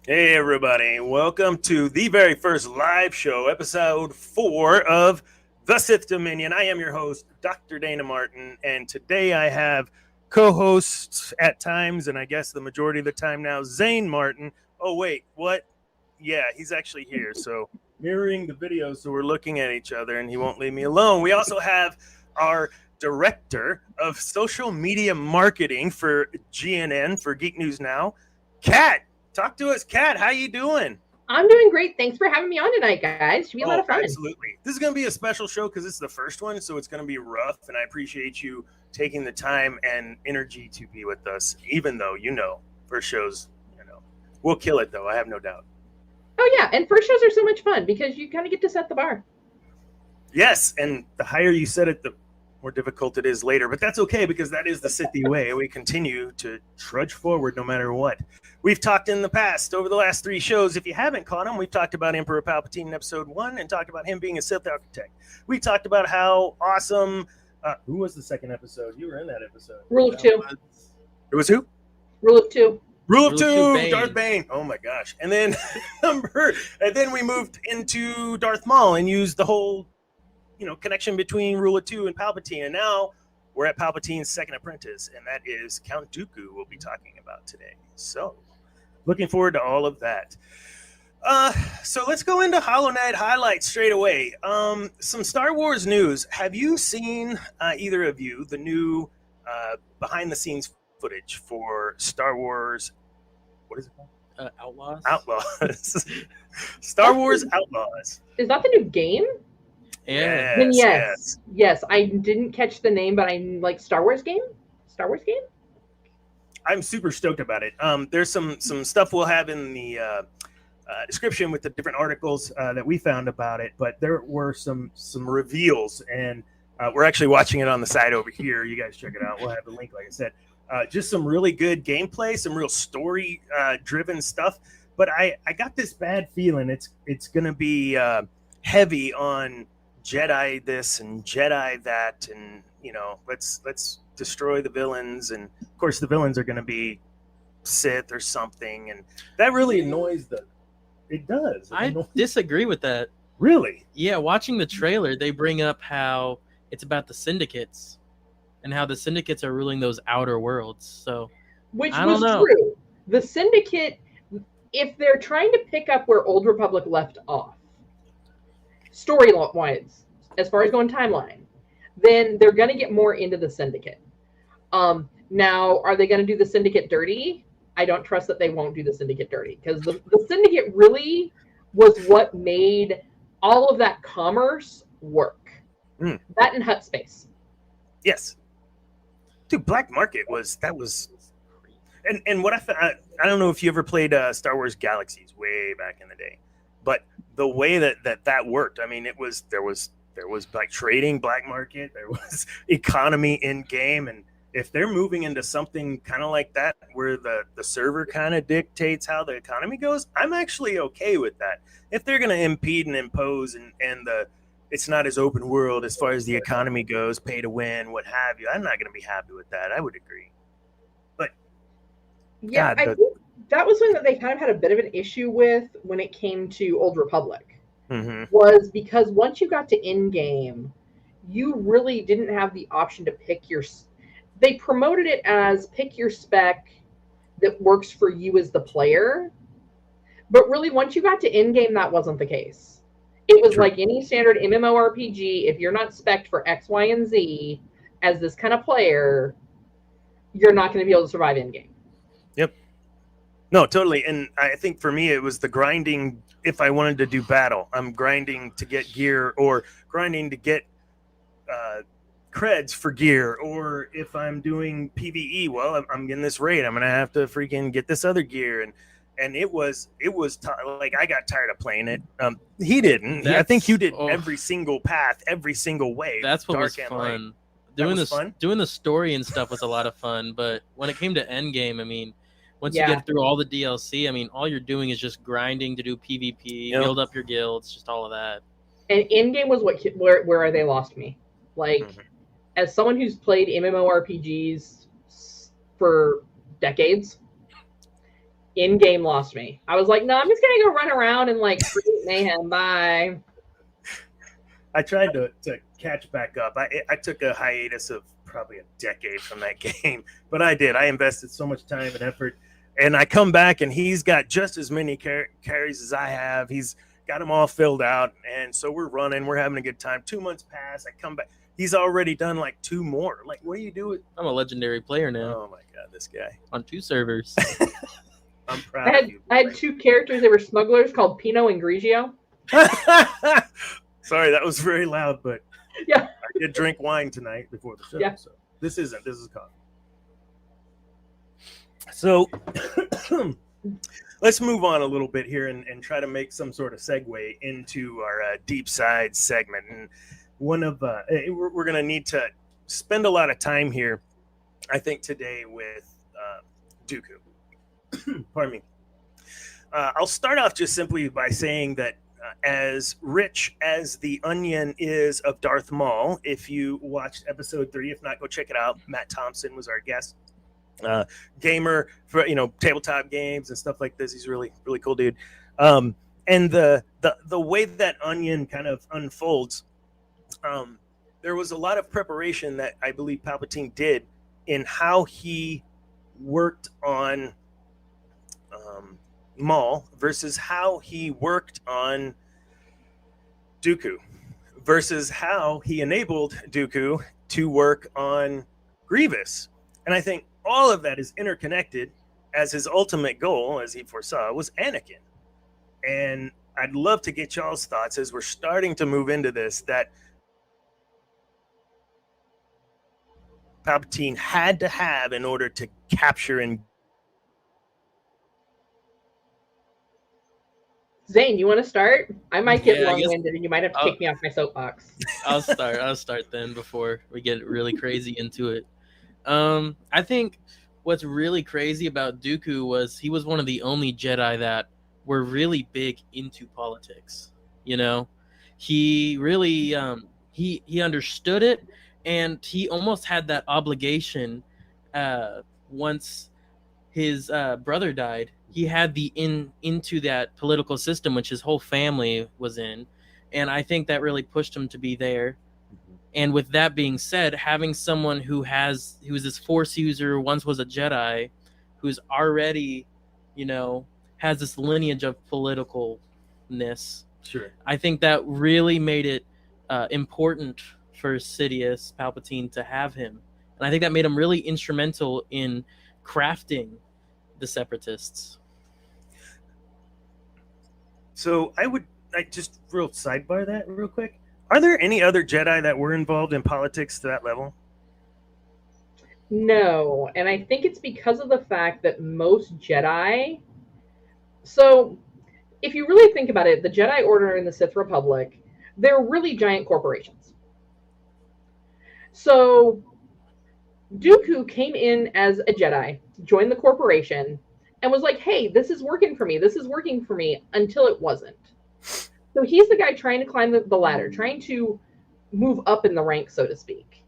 Hey, everybody. Welcome to the very first live show, episode 4 of the Sith Dominion. I am your host, Dr. Dana Martin, and today I have co-hosts at times, and I guess the majority of the time now, Zane Martin. Oh, wait, what? Yeah, he's actually here, so mirroring the video, so we're looking at each other, and he won't leave me alone. We also have our director of social media marketing for GNN, for Geek News Now, Kat. Talk to us, Kat. How you doing? I'm doing great. Thanks for having me on tonight, guys. Should be a lot of fun. Absolutely. This is going to be a special show because it's the first one, so it's going to be rough, and I appreciate you taking the time and energy to be with us, even though, first shows, we'll kill it, though. I have no doubt. Oh, yeah. And first shows are so much fun because you kind of get to set the bar. Yes, and the higher you set it, the more difficult it is later, but that's okay because that is the Sithy way. We continue to trudge forward no matter what. We've talked in the past, over the last 3 shows, if you haven't caught them, we've talked about Emperor Palpatine in episode 1 and talked about him being a Sith architect. We talked about how awesome, who was the second episode? You were in that episode. Rule of 2. It was who? Rule of 2. Rule of 2, Darth Bane. Oh my gosh. And then we moved into Darth Maul and used the whole connection between Rule of 2 and Palpatine. And now we're at Palpatine's second apprentice, and that is Count Dooku we'll be talking about today. So, looking forward to all of that. So let's go into Hollow Knight highlights straight away. Some Star Wars news. Have you seen, either of you, the new behind-the-scenes footage for Star Wars? What is it called? Outlaws? Outlaws. Star Wars Outlaws. Is that the new game? Yeah. Then yes. I didn't catch the name, but I'm like Star Wars game? I'm super stoked about it. There's some stuff we'll have in the description with the different articles that we found about it, but there were some reveals, and we're actually watching it on the side over here. You guys check it out. We'll have the link, like I said. Just some really good gameplay, some real story driven stuff. But I got this bad feeling it's going to be heavy on Jedi this and Jedi that, and let's destroy the villains, and of course the villains are going to be Sith or something, and that really annoys it does. I disagree with that. Really? Yeah, watching the trailer, they bring up how it's about the syndicates and how the syndicates are ruling those outer worlds. So, which I was don't know. true. The syndicate, if they're trying to pick up where Old Republic left off, story-wise, as far as going timeline, then they're going to get more into the syndicate. Now, are they going to do the syndicate dirty? I don't trust that they won't do the syndicate dirty, because the syndicate really was what made all of that commerce work. That and Hut Space. Yes. Dude, Black Market was and what I don't know if you ever played Star Wars Galaxies way back in the day, but the way that worked, I mean, there was like trading, black market, there was economy in game, and if they're moving into something kind of like that where the server kind of dictates how the economy goes, I'm actually okay with that. If they're going to impede and impose and it's not as open world as far as the economy goes, pay to win, what have you, I'm not going to be happy with that. I would agree. But yeah, I think that was something that they kind of had a bit of an issue with when it came to Old Republic. Was because once you got to in-game, you really didn't have the option to pick your... They promoted it as pick your spec that works for you as the player. But really, once you got to in-game, that wasn't the case. It was like any standard MMORPG. If you're not spec'd for X, Y, and Z as this kind of player, you're not going to be able to survive in-game. Yep. No, totally. And I think for me, it was the grinding. If I wanted to do battle, I'm grinding to get gear or grinding to get creds for gear. Or if I'm doing PvE, well, I'm in this raid, I'm going to have to freaking get this other gear. And it was like I got tired of playing it. He didn't. I think you did every single path, every single way. That's what was fun. Doing the story and stuff was a lot of fun. But when it came to endgame, I mean, once you get through all the DLC, I mean, all you're doing is just grinding to do PvP, build up your guilds, just all of that. And in-game was where they lost me. Like, as someone who's played MMORPGs for decades, In-game lost me. I was like, no, I'm just going to go run around and like create mayhem. Bye. I tried to catch back up. I took a hiatus of probably a decade from that game, but I did. I invested so much time and effort, and I come back and he's got just as many carries as I have. He's got them all filled out, and so we're running. We're having a good time. 2 months pass. I come back. He's already done like 2 more. Like, what do you do? I'm a legendary player now. Oh my god, this guy on 2 servers. I'm proud of you. I had 2 characters. They were smugglers called Pinot and Grigio. Sorry, that was very loud, but yeah, I did drink wine tonight before the show. Yeah. So this is coffee. So let's move on a little bit here and try to make some sort of segue into our deep side segment. And one of we're going to need to spend a lot of time here, I think, today with Dooku. Pardon me. I'll start off just simply by saying that as rich as the onion is of Darth Maul, if you watched episode 3, if not, go check it out. Matt Thompson was our guest. Gamer for tabletop games and stuff like this. He's really cool dude. And the way that onion kind of unfolds, there was a lot of preparation that I believe Palpatine did in how he worked on Maul versus how he worked on Dooku versus how he enabled Dooku to work on Grievous. And I think all of that is interconnected, as his ultimate goal, as he foresaw, was Anakin. And I'd love to get y'all's thoughts as we're starting to move into this, that Palpatine had to have in order to capture and Zane, you want to start? I might get long-winded, and you might have to kick me off my soapbox. I'll start then before we get really crazy into it. I think what's really crazy about Dooku was he was one of the only Jedi that were really big into politics. He really he understood it, and he almost had that obligation once his brother died. He had the into that political system, which his whole family was in. And I think that really pushed him to be there. And with that being said, having someone who is this Force user, once was a Jedi, who's already, has this lineage of politicalness. Sure. I think that really made it important for Sidious Palpatine to have him. And I think that made him really instrumental in crafting the Separatists. So I just real sidebar that real quick. Are there any other Jedi that were involved in politics to that level? No, and I think it's because of the fact that most Jedi... So, if you really think about it, the Jedi Order and the Sith Republic, they're really giant corporations. So, Dooku came in as a Jedi, joined the corporation, and was like, hey, this is working for me, until it wasn't. So he's the guy trying to climb the ladder, trying to move up in the ranks, so to speak.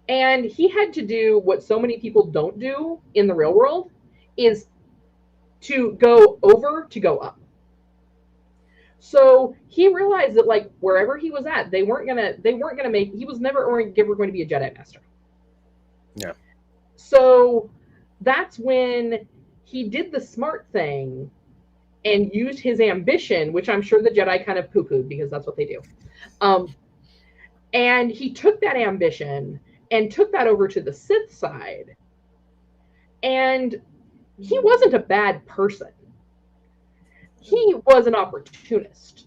And he had to do what so many people don't do in the real world, is to go over to go up. So he realized that, like, wherever he was at, he was never going to be a Jedi Master. Yeah. So that's when he did the smart thing and used his ambition, which I'm sure the Jedi kind of poo-pooed because that's what they do. And he took that ambition and took that over to the Sith side. And he wasn't a bad person. He was an opportunist.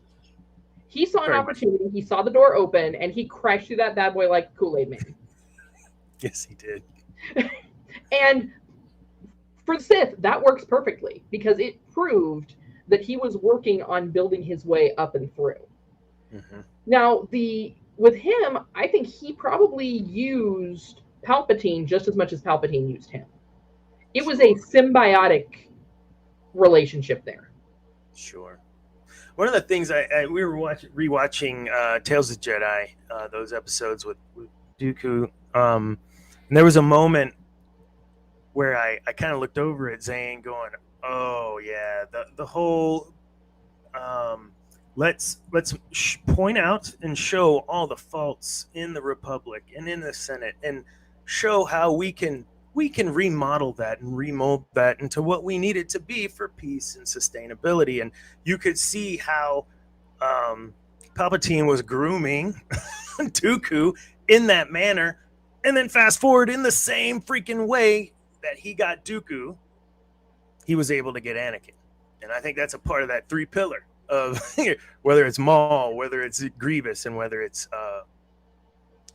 He saw an opportunity, he saw the door open, and he crashed through that bad boy like Kool-Aid Man. Yes, he did. And for the Sith, that works perfectly because it proved that he was working on building his way up and through. Mm-hmm. Now, with him, I think he probably used Palpatine just as much as Palpatine used him. It was a symbiotic relationship there. Sure. One of the things we were rewatching Tales of Jedi, those episodes with Dooku, and there was a moment where I kind of looked over at Zane going, Oh yeah, the whole let's point out and show all the faults in the Republic and in the Senate, and show how we can remodel that and remold that into what we need it to be for peace and sustainability. And you could see how Palpatine was grooming Dooku in that manner, and then fast forward in the same freaking way that he got Dooku, he was able to get Anakin. And I think that's a part of that three pillar of whether it's Maul, whether it's Grievous, and whether it's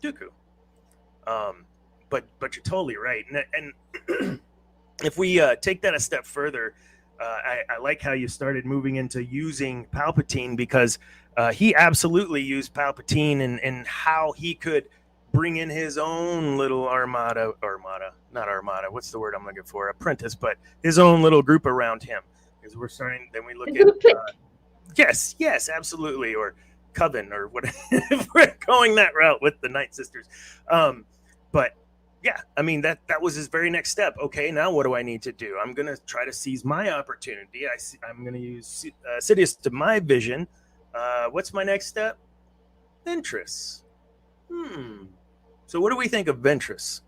Dooku. But you're totally right. And if we take that a step further, I like how you started moving into using Palpatine, because he absolutely used Palpatine and how he could bring in his own little armada, not armada, what's the word I'm looking for? Apprentice, but his own little group around him. Because we're starting, then we look at yes, absolutely, or coven, or whatever. If we're going that route with the Night Sisters. But yeah, I mean, that was his very next step. Okay, now what do I need to do? I'm going to try to seize my opportunity. I'm going to use Sidious to my vision. What's my next step? Ventress. So what do we think of Ventress?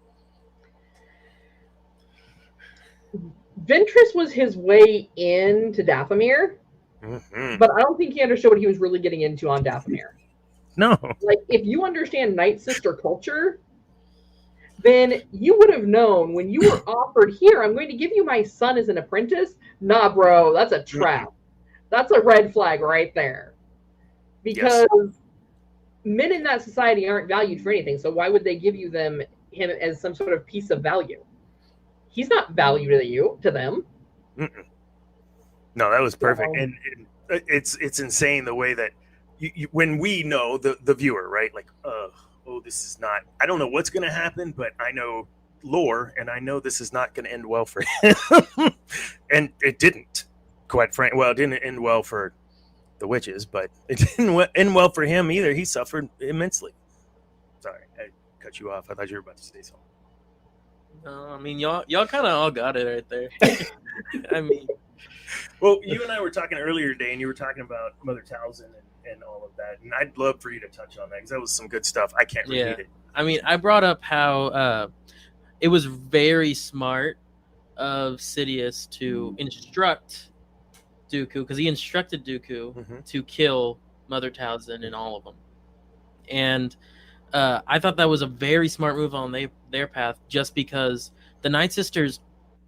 Ventress was his way into Dathomir, but I don't think he understood what he was really getting into on Dathomir. No. Like, if you understand Night Sister culture, then you would have known when you were offered, here, I'm going to give you my son as an apprentice. Nah, bro, that's a trap. That's a red flag right there. Because men in that society aren't valued for anything, so why would they give you him as some sort of piece of value? He's not valued to them. No, that was perfect. And it's insane the way that you when we know the viewer, right? Like, this is not, I don't know what's going to happen, but I know lore, and I know this is not going to end well for him. And it didn't, quite frankly. Well, it didn't end well for the witches, but it didn't end well for him either. He suffered immensely. Sorry, I cut you off. I thought you were about to say something. I mean, y'all kind of all got it right there. I mean, well, you and I were talking earlier today, and you were talking about Mother Talzin and all of that, and I'd love for you to touch on that, because that was some good stuff. I can't repeat it. I mean, I brought up how it was very smart of Sidious to instruct Dooku, because he instructed Dooku to kill Mother Talzin and all of them. And I thought that was a very smart move on their path, just because the Night Sisters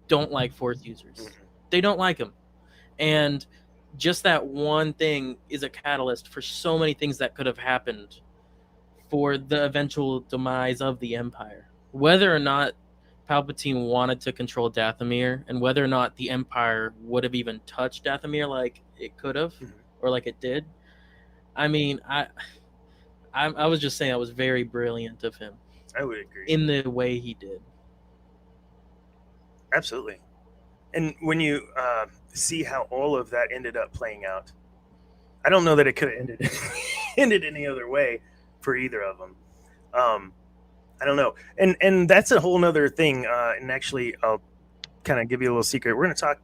don't like Force users. They don't like them. And just that one thing is a catalyst for so many things that could have happened for the eventual demise of the Empire. Whether or not Palpatine wanted to control Dathomir, and whether or not the Empire would have even touched Dathomir like it could have, or like it did. I mean, I was just saying that was very brilliant of him. I would agree. In the way he did. Absolutely. And when you see how all of that ended up playing out, I don't know that it could have ended any other way for either of them. I don't know. And that's a whole nother thing. And actually, I'll kind of give you a little secret. We're going to talk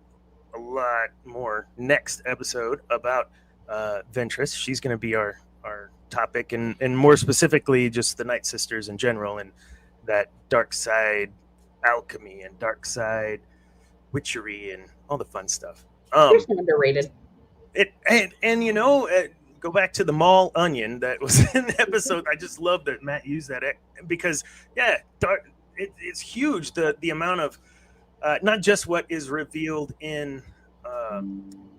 a lot more next episode about Ventress. She's going to be our topic, and more specifically just the Night Sisters in general, and that dark side alchemy and dark side witchery and all the fun stuff. It's underrated. And you know, go back to the Maul onion that was in the episode. I just love that Matt used that, because it's huge, the amount of not just what is revealed in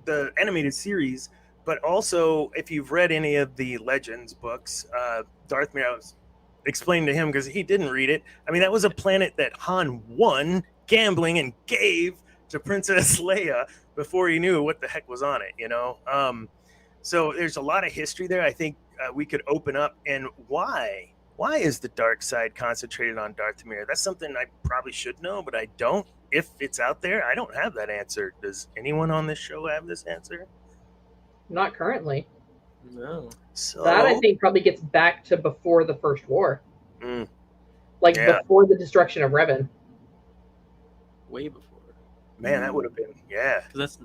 the animated series, but also, if you've read any of the Legends books, Darth Maul was explained to him, because he didn't read it. I mean, that was a planet that Han won gambling and gave to Princess Leia before he knew what the heck was on it, you know? So there's a lot of history there. I think we could open up. And why is the dark side concentrated on Dathomir? That's something I probably should know, but I don't. If it's out there, I don't have that answer. Does anyone on this show have this answer? Not currently. No. So that, I think, probably gets back to before the First War. Mm. Before the destruction of Revan. Way before. Man, that would have been That's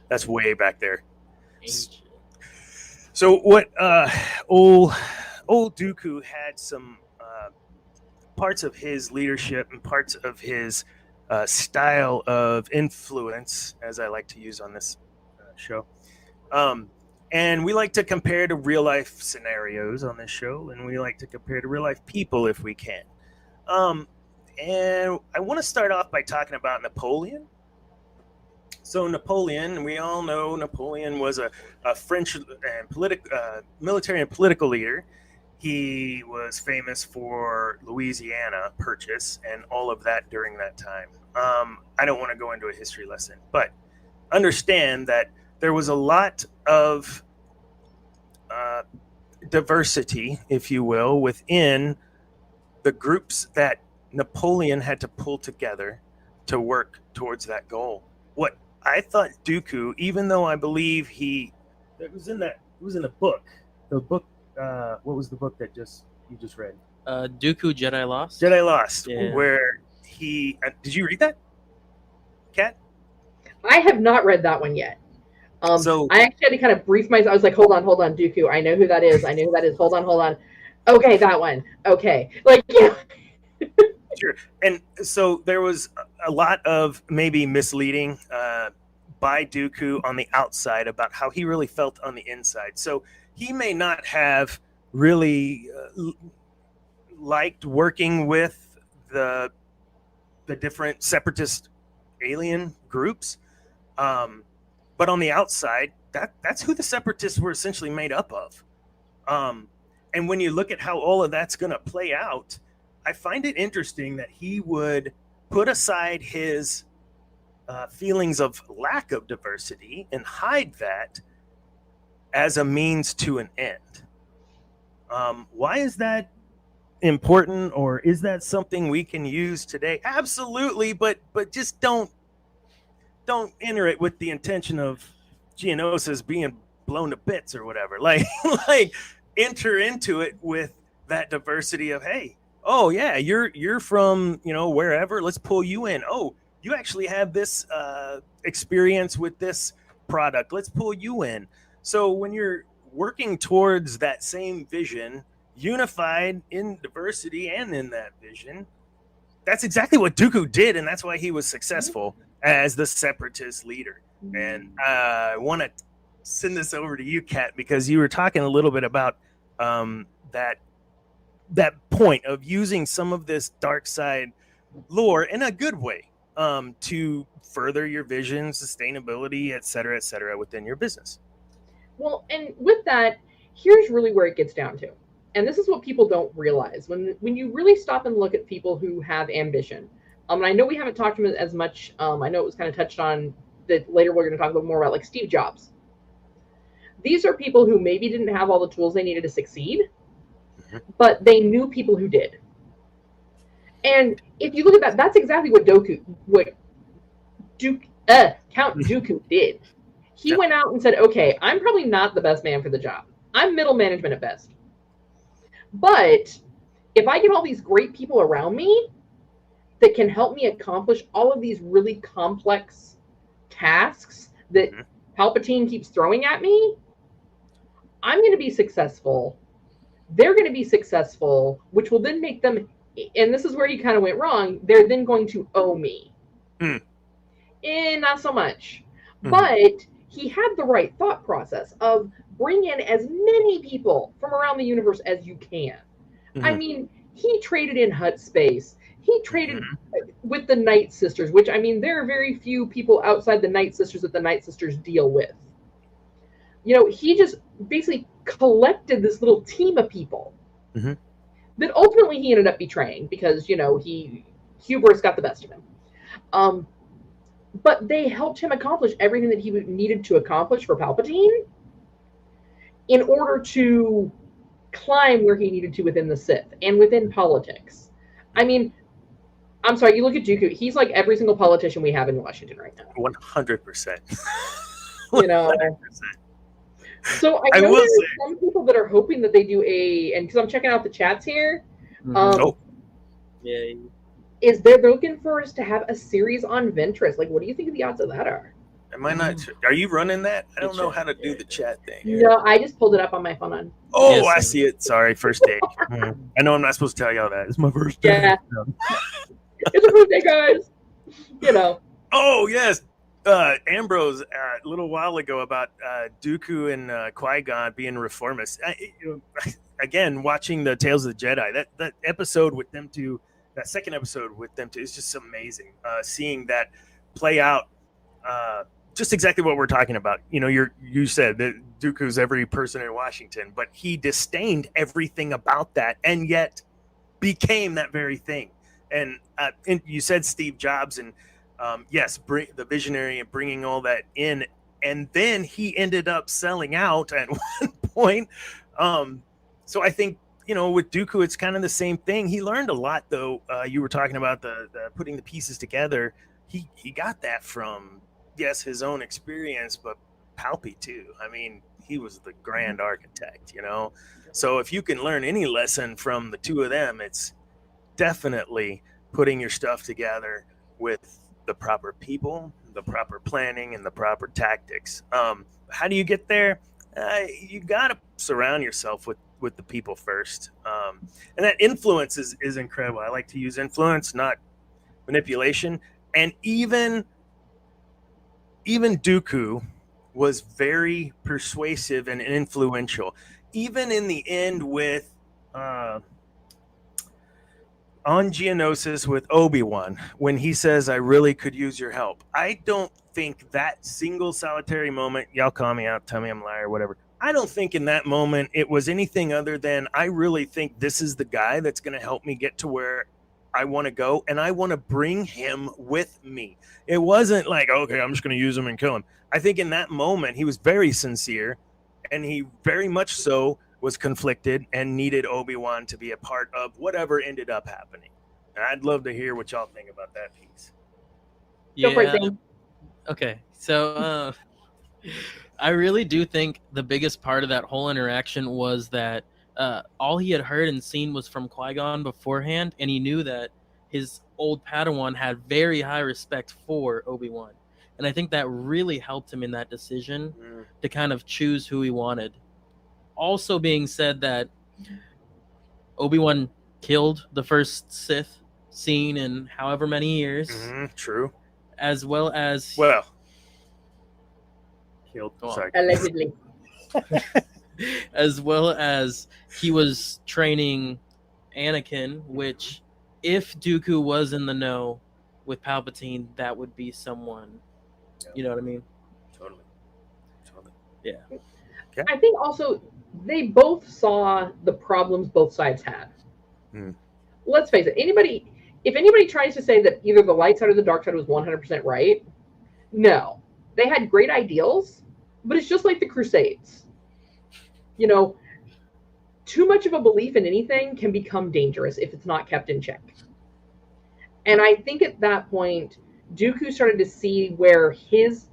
that's way back there. So what? Old Dooku had some parts of his leadership and parts of his style of influence, as I like to use on this show. And we like to compare to real life scenarios on this show, and we like to compare to real life people if we can. And I want to start off by talking about Napoleon. So Napoleon, we all know Napoleon was a French and military and political leader. He was famous for Louisiana Purchase and all of that during that time. I don't want to go into a history lesson, but understand that there was a lot of diversity, if you will, within the groups that Napoleon had to pull together to work towards that goal. What I thought Dooku, even though I believe it was in a book. The book, what was the book that you just read? Dooku Jedi Lost. Jedi Lost, where he did you read that, Kat? I have not read that one yet. So I actually had to kind of brief myself. I was like, hold on, Dooku. I know who that is. Hold on. Okay, that one. Okay. Like, yeah. Sure. And so there was a lot of maybe misleading by Dooku on the outside about how he really felt on the inside. So he may not have really liked working with the different separatist alien groups. But on the outside, that's who the separatists were essentially made up of. And when you look at how all of that's going to play out, I find it interesting that he would put aside his feelings of lack of diversity and hide that as a means to an end. Why is that important, or is that something we can use today? Absolutely, but just don't enter it with the intention of Geonosis being blown to bits or whatever. Like enter into it with that diversity of, hey, oh yeah, you're from, wherever, let's pull you in. Oh, you actually have this experience with this product, let's pull you in. So when you're working towards that same vision, unified in diversity and in that vision, that's exactly what Dooku did, and that's why he was successful as the separatist leader. And I want to send this over to you, Kat, because you were talking a little bit about that point of using some of this dark side lore in a good way to further your vision, sustainability, et cetera, within your business. Well, and with that, here's really where it gets down to. And this is what people don't realize. When you really stop and look at people who have ambition, and I know we haven't talked to him as much. I know it was kind of touched on that later. We're going to talk a little more about, like, Steve Jobs. These are people who maybe didn't have all the tools they needed to succeed, but they knew people who did. And if you look at that, that's exactly what Count Dooku did. He went out and said, okay, I'm probably not the best man for the job. I'm middle management at best. But if I get all these great people around me that can help me accomplish all of these really complex tasks that Palpatine keeps throwing at me, I'm going to be successful. They're going to be successful, which will then make them, and this is where he kind of went wrong, they're then going to owe me. Not so much. But he had the right thought process of bring in as many people from around the universe as you can. I mean, he traded in Hutt space. He traded with the Night Sisters, which, I mean, there are very few people outside the Night Sisters that the Night Sisters deal with. He just basically collected this little team of people that ultimately he ended up betraying because, hubris got the best of him. But they helped him accomplish everything that he needed to accomplish for Palpatine in order to climb where he needed to within the Sith and within politics. I mean, I'm sorry, you look at Dooku, he's like every single politician we have in Washington right now. 100%. 100%. So I know there's some people that are hoping that they do and because I'm checking out the chats here. is they're looking for us to have a series on Ventress. Like, what do you think the odds of that are? Am I not? Are you running that? I don't know how to do the chat thing here. No, I just pulled it up on my phone. Oh, I see it. Sorry, first day. I know I'm not supposed to tell y'all that. It's my first day. Yeah. It's a first day, guys. You know. Oh, yes. Ambrose a little while ago about Dooku and Qui-Gon being reformists. Again, watching the Tales of the Jedi, that episode with them two, that second episode with them two, is just amazing. Seeing that play out, just exactly what we're talking about. You know, you said that Dooku's every person in Washington, but he disdained everything about that, and yet became that very thing. And you said Steve Jobs, and yes, the visionary and bringing all that in, and then he ended up selling out at one point. So I think, you know, with Dooku, it's kind of the same thing. He learned a lot, though. You were talking about the putting the pieces together. He got that from, yes, his own experience, but Palpy too. I mean, he was the grand architect, you know. So if you can learn any lesson from the two of them, it's definitely putting your stuff together with the proper people, the proper planning, and the proper tactics. How do you get there? You got to surround yourself with the people first. And that influence is incredible. I like to use influence, not manipulation. And even Dooku was very persuasive and influential. Even in the end with on Geonosis with Obi-Wan, when he says, I really could use your help. I don't think that single solitary moment, y'all call me out, tell me I'm a liar, whatever. I don't think in that moment it was anything other than, I really think this is the guy that's going to help me get to where I want to go, and I want to bring him with me. It wasn't like, okay, I'm just going to use him and kill him. I think in that moment he was very sincere, and he very much so was conflicted and needed Obi-Wan to be a part of whatever ended up happening. And I'd love to hear what y'all think about that piece. Yeah. Okay. So I really do think the biggest part of that whole interaction was that all he had heard and seen was from Qui-Gon beforehand, and he knew that his old Padawan had very high respect for Obi-Wan. And I think that really helped him in that decision to kind of choose who he wanted. Also being said that Obi-Wan killed the first Sith seen in however many years. True. As well as... Well, killed. Sorry. Allegedly. As well as he was training Anakin, which if Dooku was in the know with Palpatine, that would be someone. Yep. You know what I mean? Totally. Yeah. Okay. I think also they both saw the problems both sides had. Let's face it. If anybody tries to say that either the light side or the dark side was 100% right, no. They had great ideals, but it's just like the Crusades. You know, too much of a belief in anything can become dangerous if it's not kept in check. And I think at that point, Dooku started to see where his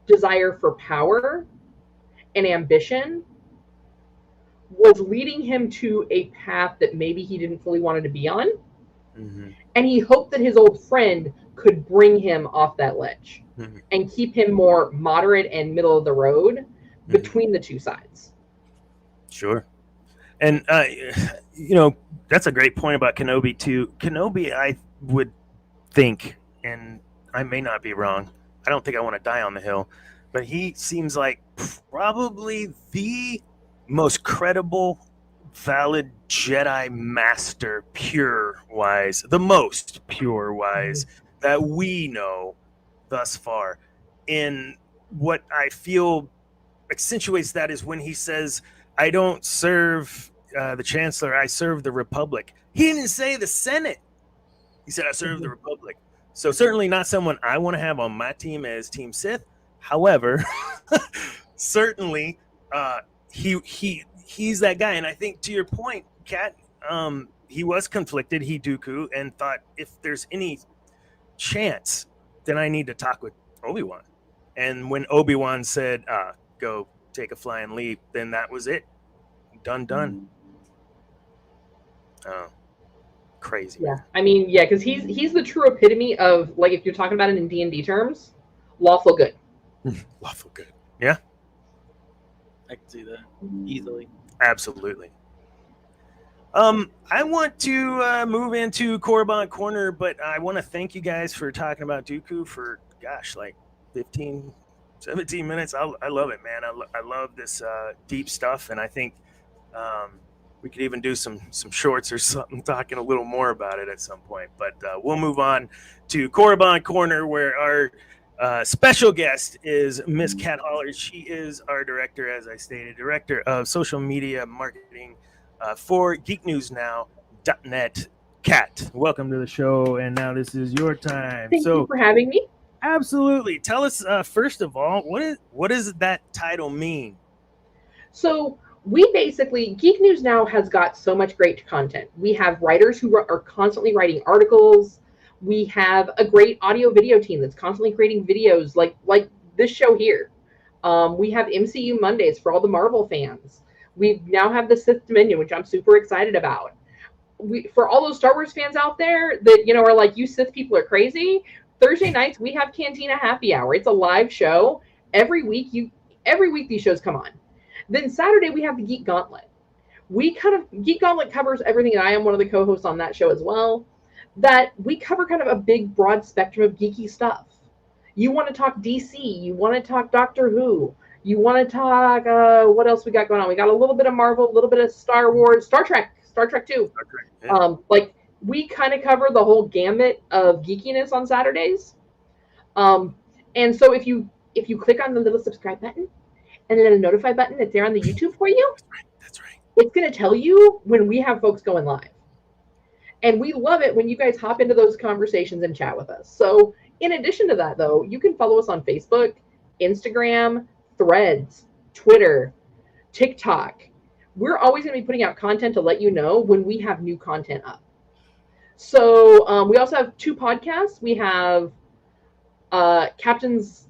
desire for power and ambition was leading him to a path that maybe he didn't fully want to be on. And he hoped that his old friend could bring him off that ledge and keep him more moderate and middle of the road between the two sides. Sure. And, you know, that's a great point about Kenobi, too. Kenobi, I would think, and I may not be wrong, I don't think I want to die on the hill, but he seems like probably the most credible, valid Jedi master, pure-wise, the most pure-wise that we know thus far. And what I feel accentuates that is when he says, I don't serve the Chancellor, I serve the Republic. He didn't say the Senate. He said, I serve the Republic. So certainly not someone I want to have on my team as Team Sith. However, certainly he's that guy. And I think to your point, Kat, he was conflicted, Dooku, and thought if there's any chance, then I need to talk with Obi-Wan. And when Obi-Wan said, go take a flying leap, then that was it. Done. Crazy. Yeah, I mean, yeah, because he's the true epitome of, like, if you're talking about it in D&D terms, lawful good. Lawful good. Yeah. I can see that easily. Absolutely. I want to move into Korriban Corner, but I want to thank you guys for talking about Dooku for, gosh, like 15, 17 minutes. I love it, man. I love this deep stuff, and I think we could even do some shorts or something talking a little more about it at some point. But we'll move on to Korriban Corner, where our special guest is Miss Kat Holler. She is our director, as I stated, director of social media marketing for geeknewsnow.net. Kat, welcome to the show, and now this is your time. Thank you for having me. Absolutely. Tell us, first of all, what does that title mean? So we basically, Geek News Now has got so much great content. We have writers who are constantly writing articles. We have a great audio video team that's constantly creating videos like this show here. We have MCU Mondays for all the Marvel fans. We now have the Sith Dominion, which I'm super excited about. For all those Star Wars fans out there that, you know, are like, you Sith people are crazy, Thursday nights we have Cantina Happy Hour. It's a live show. Every week these shows come on. Then Saturday we have the Geek Gauntlet. Geek Gauntlet covers everything, and I am one of the co-hosts on that show as well. That we cover kind of a big, broad spectrum of geeky stuff. You want to talk DC, you want to talk Doctor Who, you want to talk, what else we got going on? We got a little bit of Marvel, a little bit of Star Wars, Star Trek 2. Yeah. Like, we kind of cover the whole gamut of geekiness on Saturdays. And so if you click on the little subscribe button and then a notify button that's there on the YouTube for you, that's right. It's going to tell you when we have folks going live. And we love it when you guys hop into those conversations and chat with us. So in addition to that, though, you can follow us on Facebook, Instagram, Threads, Twitter, TikTok. We're always going to be putting out content to let you know when we have new content up. So we also have 2 podcasts. We have Captain's,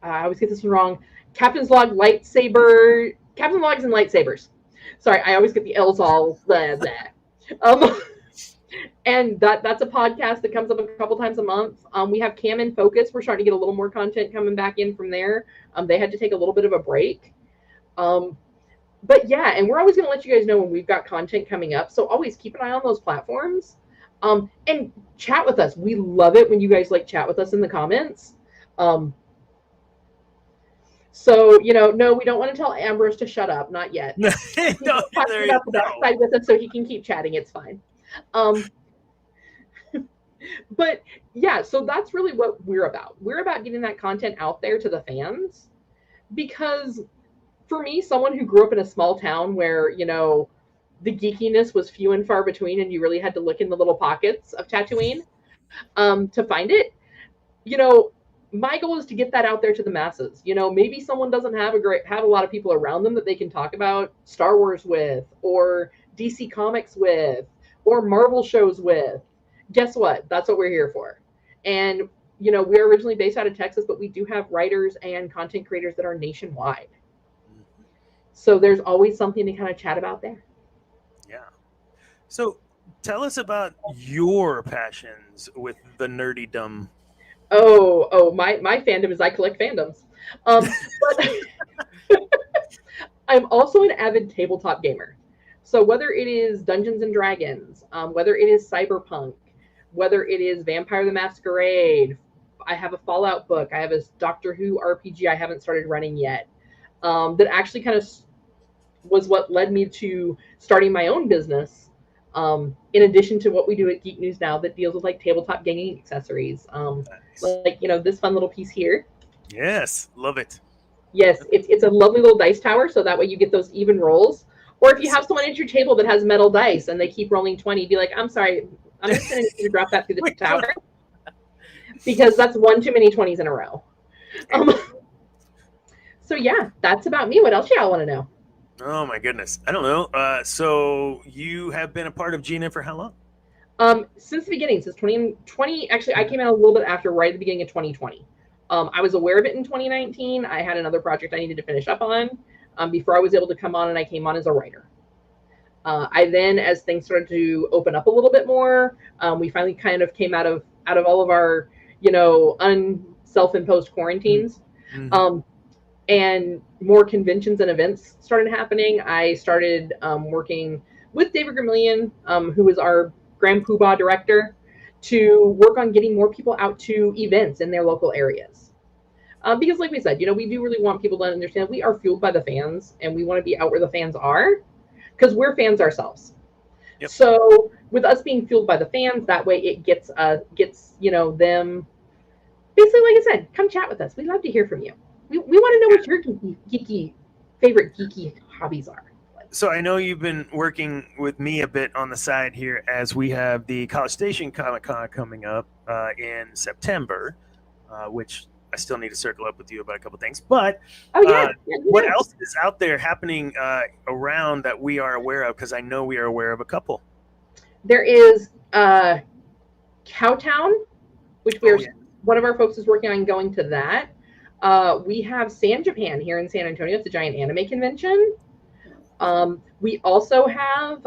I always get this one wrong, Captain's Logs and Lightsabers. Sorry, I always get the L's all blah, blah. And that's a podcast that comes up a couple times a month. We have Cam in Focus. We're starting to get a little more content coming back in from there. They had to take a little bit of a break. But yeah, and we're always going to let you guys know when we've got content coming up. So always keep an eye on those platforms. And chat with us. We love it when you guys chat with us in the comments. So, you know, no, we don't want to tell Ambrose to shut up. Not yet. No, talking about the dark side with us so he can keep chatting. It's fine. But yeah, so that's really what we're about. We're about getting that content out there to the fans, because for me, someone who grew up in a small town where, you know, the geekiness was few and far between and you really had to look in the little pockets of Tatooine to find it, you know, my goal is to get that out there to the masses. You know, maybe someone doesn't have a lot of people around them that they can talk about Star Wars with, or DC Comics with, or Marvel shows with. Guess what? That's what we're here for. And, you know, we're originally based out of Texas, but we do have writers and content creators that are nationwide. So there's always something to kind of chat about there. Yeah. So tell us about your passions with the nerdydom. Oh, my fandom is I collect fandoms. But I'm also an avid tabletop gamer. So whether it is Dungeons and Dragons, whether it is Cyberpunk, whether it is Vampire the Masquerade, I have a Fallout book, I have a Doctor Who RPG I haven't started running yet, that actually kind of was what led me to starting my own business, in addition to what we do at Geek News Now that deals with tabletop gaming accessories. Nice. You know, this fun little piece here. Yes, love it. Yes, it's a lovely little dice tower, so that way you get those even rolls. Or if you have someone at your table that has metal dice and they keep rolling 20, be like, I'm sorry, I'm just going to need you to drop that through the tower, because that's one too many 20s in a row. So yeah, that's about me. What else y'all want to know? Oh my goodness, I don't know. So you have been a part of GNN for how long? Since the beginning, since 2020. Actually, I came out a little bit after, right at the beginning of 2020. I was aware of it in 2019. I had another project I needed to finish up on before I was able to come on, and I came on as a writer. I then, as things started to open up a little bit more, we finally kind of came out of all of our, self-imposed quarantines. Mm-hmm. And more conventions and events started happening. I started working with David Gramillion, who is our Grand Poobah director, to work on getting more people out to events in their local areas. Because like we said, we do really want people to understand we are fueled by the fans, and we want to be out where the fans are, because we're fans ourselves. Yep. So with us being fueled by the fans, that way it gets them, basically, like I said, come chat with us. We'd love to hear from you. We want to know what your favorite geeky hobbies are. So I know you've been working with me a bit on the side here, as we have the College Station Comic-Con coming up in September, which I still need to circle up with you about a couple things. But what else is out there happening around that we are aware of? Because I know we are aware of a couple. There is Cowtown, which one of our folks is working on going to that. We have San Japan here in San Antonio. It's a giant anime convention. We also have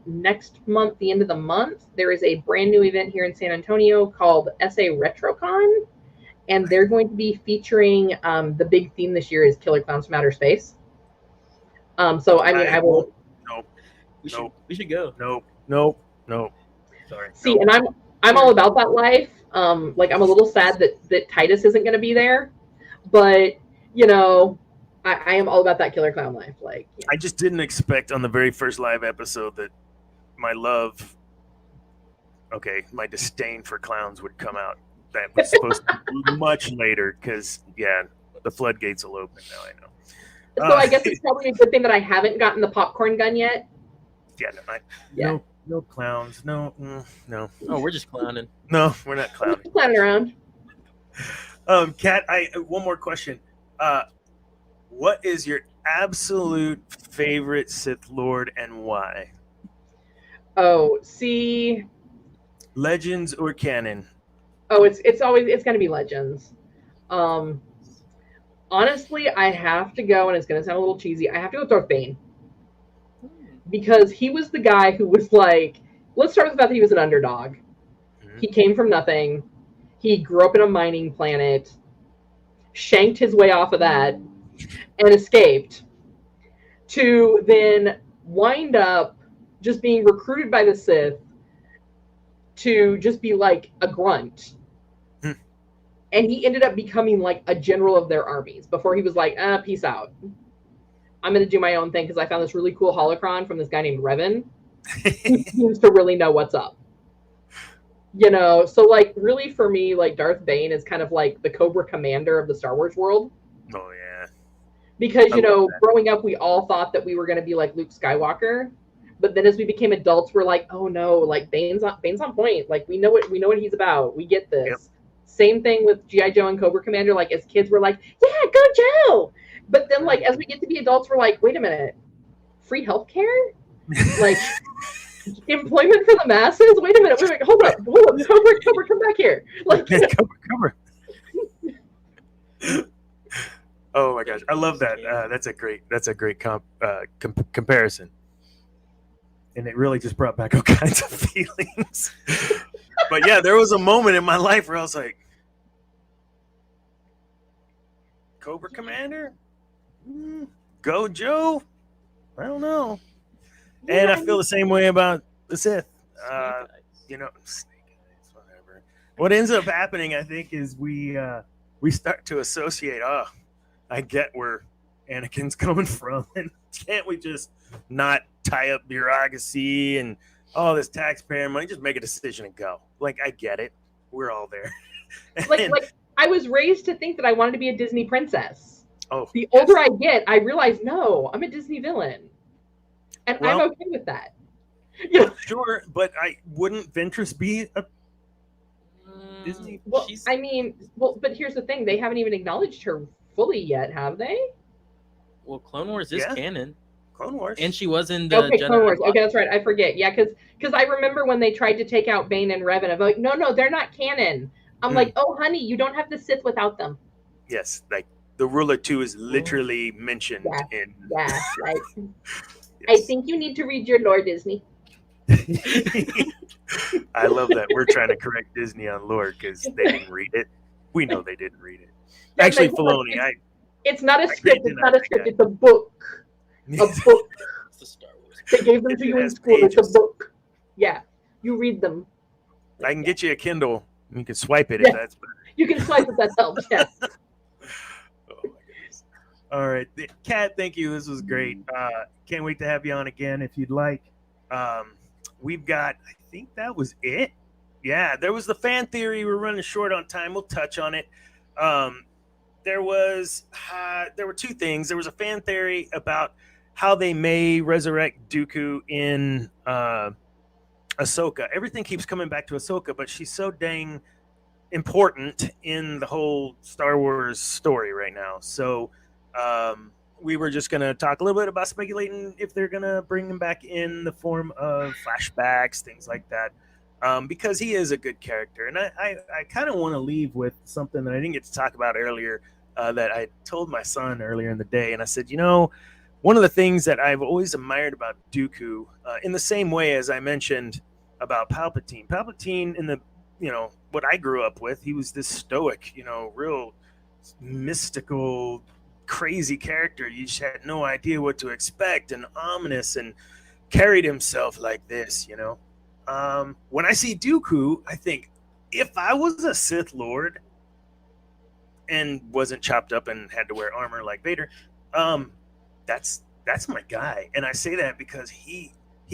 next month, the end of the month, there is a brand new event here in San Antonio called SA RetroCon, and they're going to be featuring the big theme this year is Killer Clowns from Outer Space. So I will. Nope. We should go. Nope. Sorry. See, and I'm all about that life. I'm a little sad that Titus isn't going to be there. But, I am all about that killer clown life. I just didn't expect on the very first live episode that my disdain for clowns would come out. That was supposed to be much later because, the floodgates will open now, I know. So I guess it's probably a good thing that I haven't gotten the popcorn gun yet. No clowns. No. Oh, we're just clowning. No, we're not clowning. We're clowning around. Kat, one more question. What is your absolute favorite Sith Lord and why? Oh, see. Legends or canon? Oh, it's going to be Legends. Honestly, I have to go, and it's going to sound a little cheesy. I have to go with Darth Bane. Because he was the guy who was let's start with the fact that he was an underdog. Mm-hmm. He came from nothing. He grew up in a mining planet, shanked his way off of that, and escaped to then wind up just being recruited by the Sith to just be like a grunt. And he ended up becoming a general of their armies before he was like, peace out. I'm going to do my own thing because I found this really cool holocron from this guy named Revan who seems to really know what's up. So really for me, Darth Bane is kind of the Cobra Commander of the Star Wars world. Oh, yeah. Because, growing up, we all thought that we were going to be like Luke Skywalker. But then as we became adults, we're like, oh no, Bane's on point. We know what he's about. We get this. Yep. Same thing with G.I. Joe and Cobra Commander. As kids, we're like, yeah, go Joe. But then, as we get to be adults, we're like, wait a minute, free healthcare? Employment for the masses? Wait a minute, hold up, Cobra, come back here. Cobra. Oh my gosh, I love that. That's a great comparison, and it really just brought back all kinds of feelings. But yeah, there was a moment in my life where I was like, Cobra Commander? Go Joe? I don't know. And I feel the same way about the Sith. Snake Eyes, whatever. What ends up happening, I think, is we start to associate, I get where Anakin's coming from. And can't we just not tie up bureaucracy and all this taxpayer money? Just make a decision and go. I get it. We're all there. I was raised to think that I wanted to be a Disney princess. Oh, the older I get, I realize, no, I'm a Disney villain. And I'm okay with that. Sure, but wouldn't Ventress be a Disney? Well, but here's the thing. They haven't even acknowledged her fully yet, have they? Well, Clone Wars is canon. Clone Wars. And she was in the Clone Wars. Okay, that's right. I forget. Yeah, because I remember when they tried to take out Bane and Revan, I'm like, no, they're not canon. I'm like, oh, honey, you don't have the Sith without them. Yes, the Ruler 2 is literally mentioned in. Yeah, Yes. I think you need to read your lore, Disney. I love that we're trying to correct Disney on lore because they didn't read it. We know they didn't read it. Actually, Filoni, it's not a script. It's not a script. It's a book. A book. It's the Star Wars. They gave them to you in school. Pages. It's a book. Yeah, you read them. I can get you a Kindle. You can swipe it if that's better. You can swipe if that helps. Yes. Oh my goodness. All right, Kat, thank you. This was great. Can't wait to have you on again if you'd like. We've got, I think that was it. Yeah, there was the fan theory. We're running short on time. We'll touch on it. There were two things. There was a fan theory about how they may resurrect Dooku in Ahsoka. Everything keeps coming back to Ahsoka, but she's so dang important in the whole Star Wars story right now. So we were just going to talk a little bit about speculating if they're going to bring him back in the form of flashbacks, things like that, because he is a good character. And I kind of want to leave with something that I didn't get to talk about earlier that I told my son earlier in the day. And I said, one of the things that I've always admired about Dooku, in the same way as I mentioned about Palpatine in the, what I grew up with, he was this stoic, real mystical, crazy character. You just had no idea what to expect, and ominous, and carried himself like this, When I see Dooku, I think if I was a Sith Lord and wasn't chopped up and had to wear armor like Vader, that's my guy. And I say that because he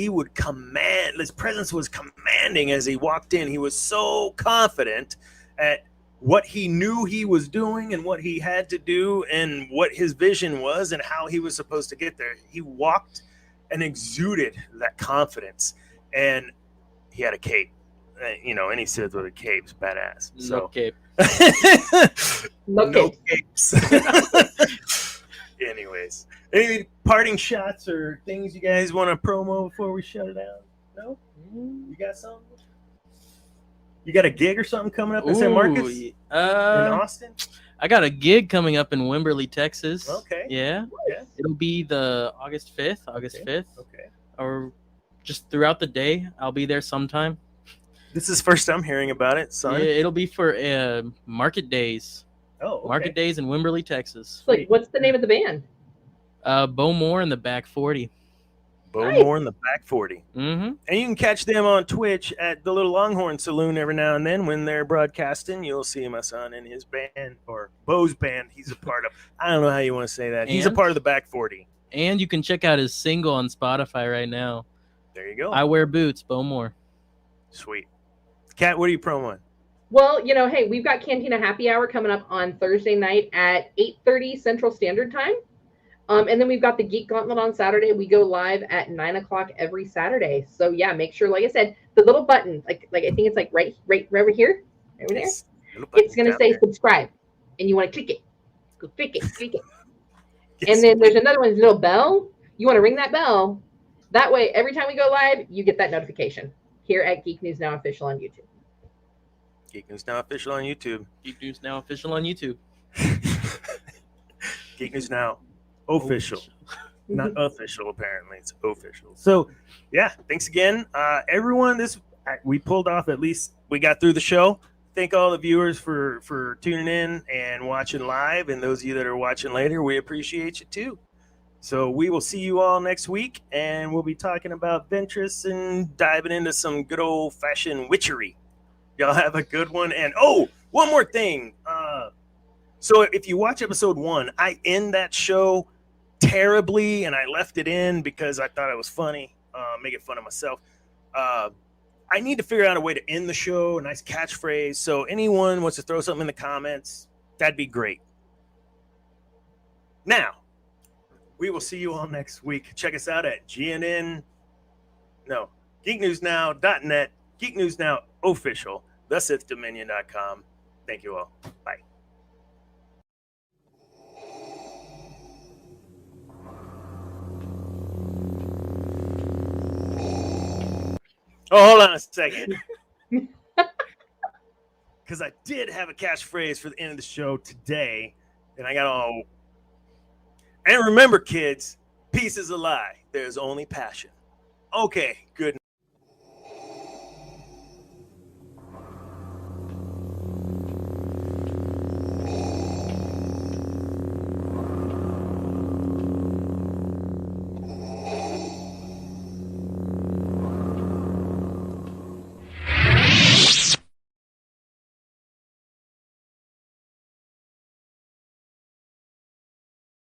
would command. His presence was commanding as he walked in. He was so confident at what he knew he was doing and what he had to do and what his vision was and how he was supposed to get there. He walked and exuded that confidence, and he had a cape. Any Sith with a cape's badass. No cape. No capes. Anyways, any parting shots or things you guys want to promo before we shut it down? No? You got something? You got a gig or something coming up in San Marcos? In Austin? I got a gig coming up in Wimberley, Texas. Okay. Yeah. It'll be the August 5th. Okay. Or just throughout the day. I'll be there sometime. This is first I'm hearing about it, son. Yeah, it'll be for Market Days. Oh, okay. Market Days in Wimberley, Texas. What's the name of the band? Bo Moore and the Back 40. Bo Moore and the Back 40. Mm-hmm. And you can catch them on Twitch at the Little Longhorn Saloon every now and then when they're broadcasting. You'll see my son in his band, or Bo's band he's a part of. I don't know how you want to say that. He's a part of the Back 40. And you can check out his single on Spotify right now. There you go. I Wear Boots, Bo Moore. Sweet. Kat, what are you promoting? Well, hey, we've got Cantina Happy Hour coming up on Thursday night at 8:30 Central Standard Time. And then we've got the Geek Gauntlet on Saturday. We go live at 9 o'clock every Saturday. So yeah, make sure, like I said, the little button, like I think it's like right over here, over there. It's going to say subscribe, and you want to click it. Go click it. Yes. And then there's another one, little bell. You want to ring that bell. That way, every time we go live, you get that notification here at Geek News Now Official on YouTube. Geek News Now Official on YouTube. Geek News Now Official on YouTube. Geek News Now Official. Not official, apparently. It's official. So, yeah, thanks again. Everyone, we pulled off, at least we got through the show. Thank all the viewers for tuning in and watching live. And those of you that are watching later, we appreciate you too. So we will see you all next week, and we'll be talking about Ventress and diving into some good old-fashioned witchery. Y'all have a good one. And, one more thing. So if you watch episode 1, I end that show terribly, and I left it in because I thought it was funny, making fun of myself. I need to figure out a way to end the show, a nice catchphrase. So anyone wants to throw something in the comments, that'd be great. Now, we will see you all next week. Check us out at geeknewsnow.net, Geek News Now Official, thesithdominion.com. Thank you all. Bye. Oh, hold on a second. Because I did have a catchphrase for the end of the show today, and I got all. And remember, kids, Peace is a lie. There's only passion. Okay, good.